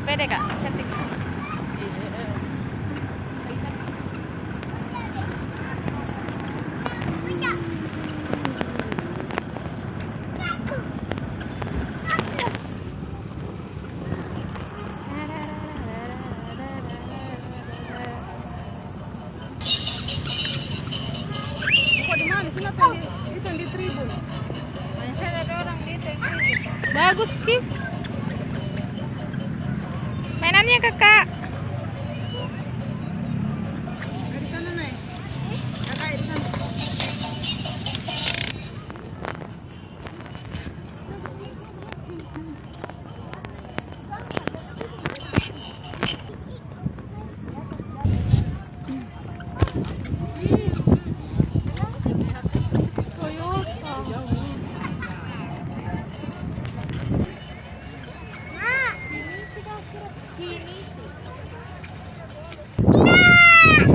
pede kak, cantik. Itu di tribun. Ada orang di bagus ki. Mainannya kakak. Di sana naik. Kakak di sana.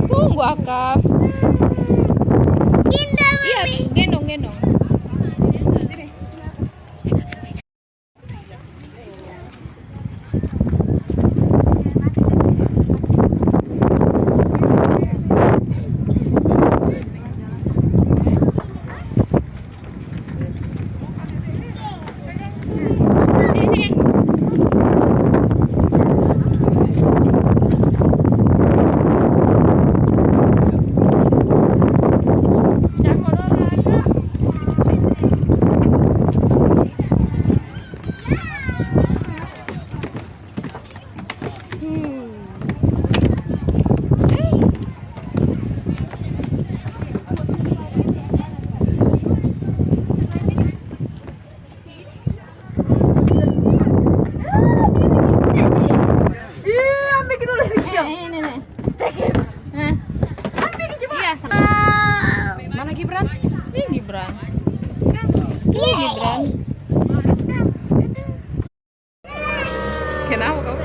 Tunggu akak. Iya, gendong. Mana Gibran? Ini Gibran. Kenapa kau?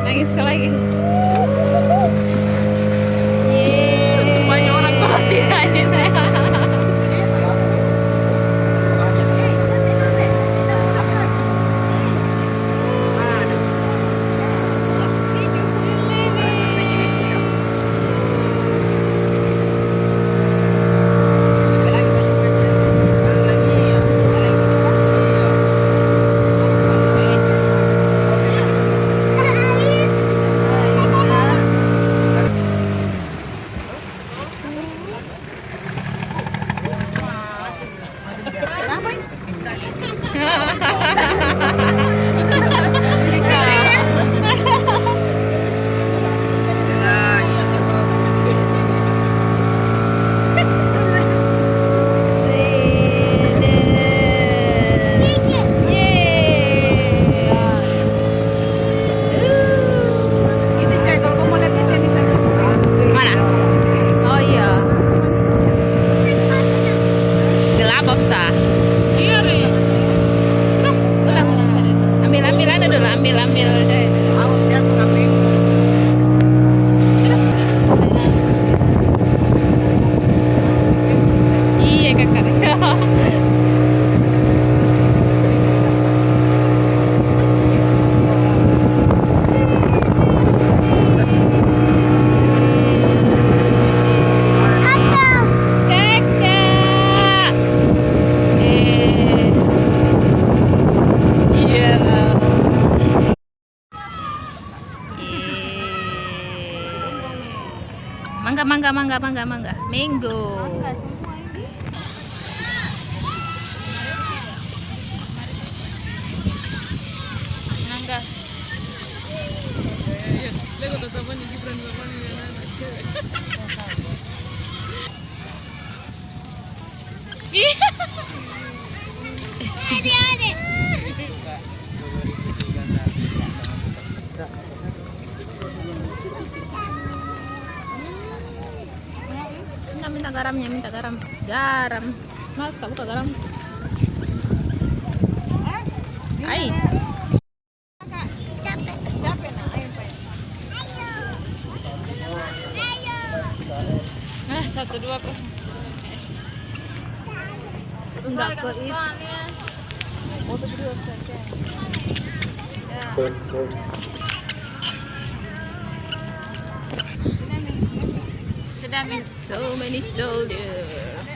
Nangis sekali lagi. Banyak orang perhatian. Mangga. Mango. Mangga. Minta garam. Males tak buka garam. Ai. Capek nak, ayo. Ayo. 1, 2 kok. Enggak ke itu. Oh, 2 saja. So many soldiers.